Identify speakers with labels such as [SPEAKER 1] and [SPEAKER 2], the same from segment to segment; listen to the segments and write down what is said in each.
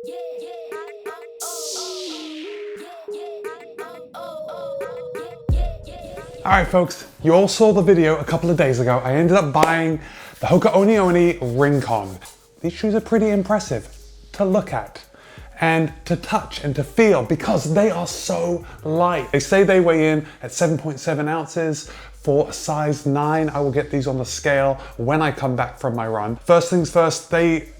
[SPEAKER 1] All right, folks, you all saw the video a couple of days ago. I ended up buying the Hoka Oni Oni Rincon. These shoes are pretty impressive to look at and to touch and to feel because they are so light. They say they weigh in at 7.7 ounces. For a size 9, I will get these on the scale when I come back from my run. First things first, they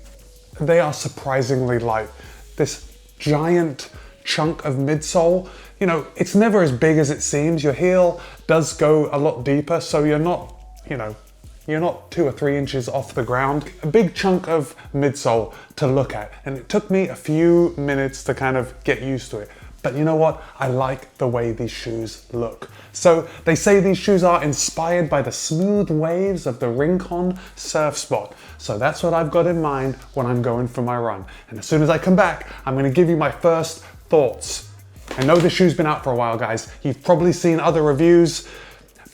[SPEAKER 1] are surprisingly light. This giant chunk of midsole, you know, it's never as big as it seems. Your heel does go a lot deeper, so you're not, you're not 2 or 3 inches off the ground. A big chunk of midsole to look at. And it took me a few minutes to kind of get used to it. But you know what? I like the way these shoes look. So they say these shoes are inspired by the smooth waves of the Rincon Surf Spot. So that's what I've got in mind when I'm going for my run. And as soon as I come back, I'm gonna give you my first thoughts. I know this shoe's been out for a while, guys. You've probably seen other reviews,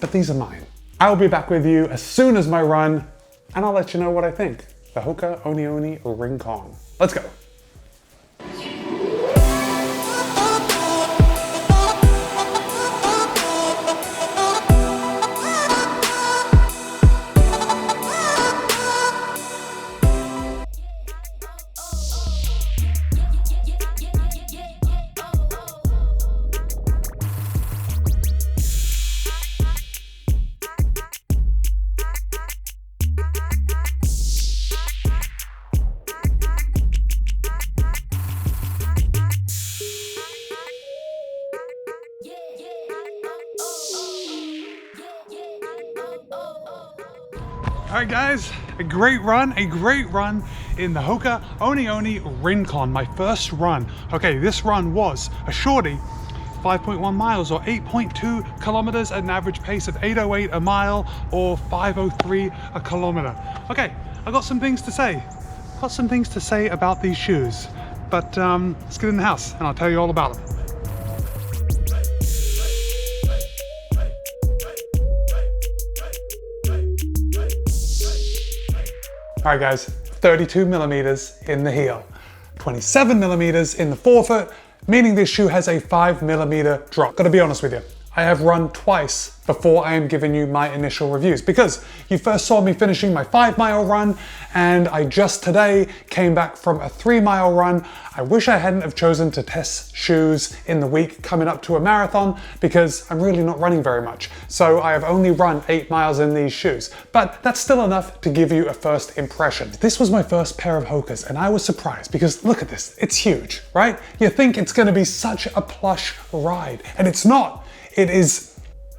[SPEAKER 1] but these are mine. I'll be back with you as soon as my run, and I'll let you know what I think. The Hoka Oni Oni Rincon. Let's go. All right, guys, a great run in the Hoka Oni Oni Rincon, my first run. Okay, this run was a shorty, 5.1 miles or 8.2 kilometers at an average pace of 8:08 a mile or 5:03 a kilometer. Okay, I got some things to say. Got some things to say about these shoes, but let's get in the house and I'll tell you all about them. All right, guys, 32 millimeters in the heel, 27 millimeters in the forefoot, meaning this shoe has a 5 millimeter drop. Gotta be honest with you, I have run twice before I am giving you my initial reviews because you first saw me finishing my 5-mile run and I just today came back from a 3-mile run. I wish I hadn't have chosen to test shoes in the week coming up to a marathon because I'm really not running very much. So I have only run 8 miles in these shoes, but that's still enough to give you a first impression. This was my first pair of Hokas and I was surprised because look at this, it's huge, right? You think it's gonna be such a plush ride and it's not. It is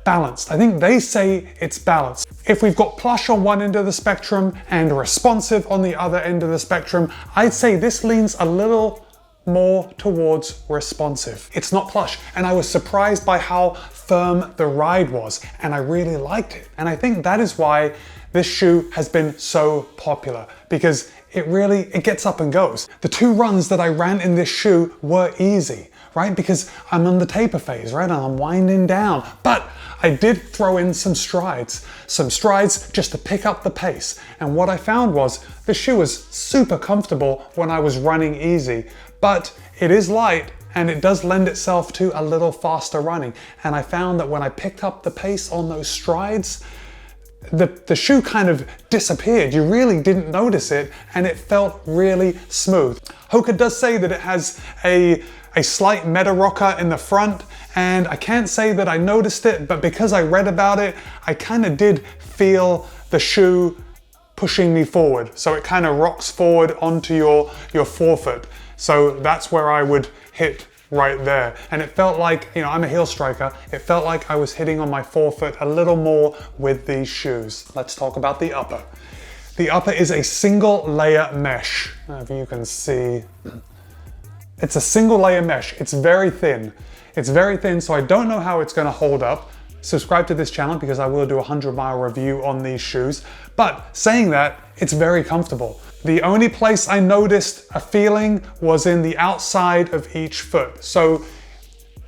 [SPEAKER 1] balanced. I think they say it's balanced. If we've got plush on one end of the spectrum and responsive on the other end of the spectrum, I'd say this leans a little more towards responsive. It's not plush, and I was surprised by how firm the ride was, and I really liked it. And I think that is why this shoe has been so popular, because it gets up and goes. The 2 runs that I ran in this shoe were easy, right? Because I'm on the taper phase, right? And I'm winding down, but I did throw in some strides just to pick up the pace. And what I found was the shoe was super comfortable when I was running easy, but it is light and it does lend itself to a little faster running. And I found that when I picked up the pace on those strides, the shoe kind of disappeared. You really didn't notice it and it felt really smooth. Hoka does say that it has a slight meta rocker in the front, and I can't say that I noticed it, but because I read about it, I kind of did feel the shoe pushing me forward. So it kind of rocks forward onto your forefoot. So that's where I would hit right there. And it felt like, you know, I'm a heel striker. It felt like I was hitting on my forefoot a little more with these shoes. Let's talk about the upper. The upper is a single layer mesh. If you can see, it's a single layer mesh. It's very thin. It's very thin, so I don't know how it's gonna hold up. Subscribe to this channel because I will do a 100-mile review on these shoes. But saying that, it's very comfortable. The only place I noticed a feeling was in the outside of each foot. So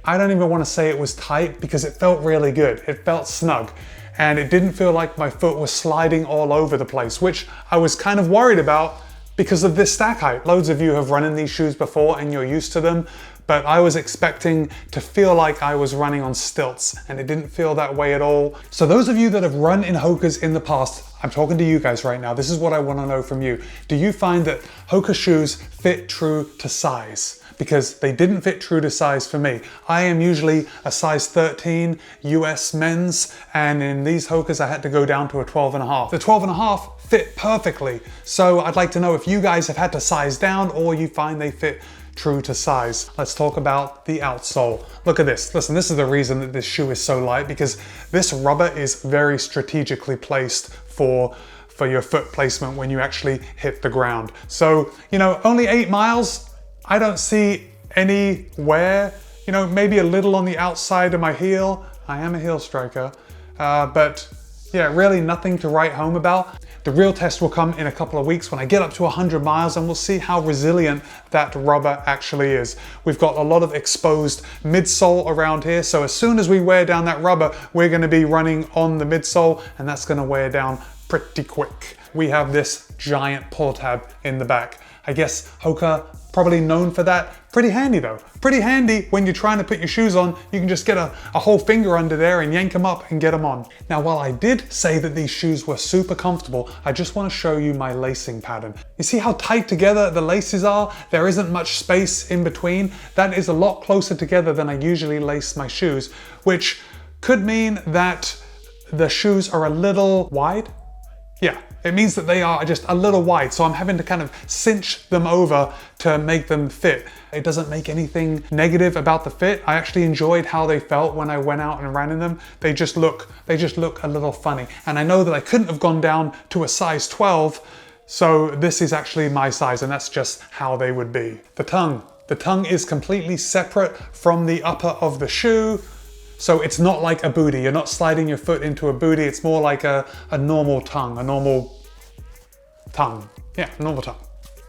[SPEAKER 1] I don't even want to say it was tight because it felt really good. It felt snug and it didn't feel like my foot was sliding all over the place, which I was kind of worried about because of this stack height. Loads of you have run in these shoes before and you're used to them, but I was expecting to feel like I was running on stilts, and it didn't feel that way at all. So those of you that have run in Hokas in the past, I'm talking to you guys right now. This is what I want to know from you. Do you find that Hoka shoes fit true to size? Because they didn't fit true to size for me. I am usually a size 13 US men's, and in these Hokas I had to go down to a 12.5. The 12.5 fit perfectly. So I'd like to know if you guys have had to size down or you find they fit true to size. Let's talk about the outsole. Look at this. Listen, this is the reason that this shoe is so light, because this rubber is very strategically placed for your foot placement when you actually hit the ground. So, you know, only 8 miles, I don't see any wear, you know, maybe a little on the outside of my heel. I am a heel striker, but yeah, really nothing to write home about. The real test will come in a couple of weeks when I get up to 100 miles, and we'll see how resilient that rubber actually is. We've got a lot of exposed midsole around here, so as soon as we wear down that rubber, we're going to be running on the midsole, and that's going to wear down pretty quick. We have this giant pull tab in the back. I guess Hoka, probably known for that. Pretty handy though. Pretty handy when you're trying to put your shoes on. You can just get a whole finger under there and yank them up and get them on. Now, while I did say that these shoes were super comfortable, I just want to show you my lacing pattern. You see how tight together the laces are? There isn't much space in between. That is a lot closer together than I usually lace my shoes, which could mean that the shoes are a little wide. Yeah, it means that they are just a little wide, so I'm having to kind of cinch them over to make them fit. It doesn't make anything negative about the fit. I actually enjoyed how they felt when I went out and ran in them. They just look a little funny. And I know that I couldn't have gone down to a size 12, so this is actually my size, and that's just how they would be. The tongue is completely separate from the upper of the shoe. So it's not like a booty. You're not sliding your foot into a booty. It's more like a normal tongue, a normal tongue. Yeah, a normal tongue.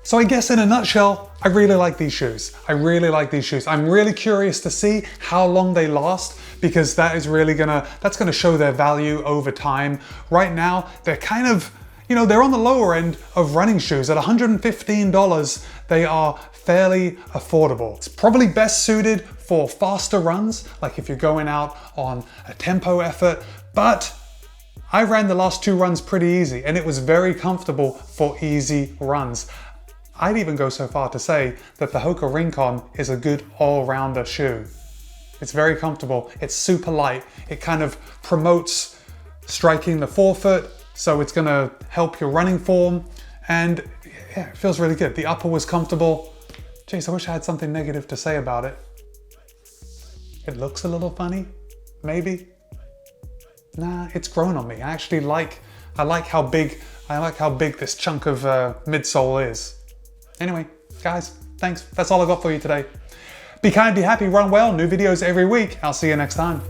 [SPEAKER 1] So I guess in a nutshell, I really like these shoes. I really like these shoes. I'm really curious to see how long they last, because that's gonna show their value over time. Right now, they're kind of, you know, they're on the lower end of running shoes. At $115, they are fairly affordable. It's probably best suited for faster runs, like if you're going out on a tempo effort, but I ran the last 2 runs pretty easy, and it was very comfortable for easy runs. I'd even go so far to say that the Hoka Rincon is a good all-rounder shoe. It's very comfortable, it's super light, it kind of promotes striking the forefoot, so it's gonna help your running form, and yeah, it feels really good. The upper was comfortable. Jeez, I wish I had something negative to say about it. It looks a little funny, maybe. Nah, it's grown on me. I actually like how big this chunk of midsole is. Anyway, guys, thanks. That's all I got for you today. Be kind, be happy, run well. New videos every week. I'll see you next time.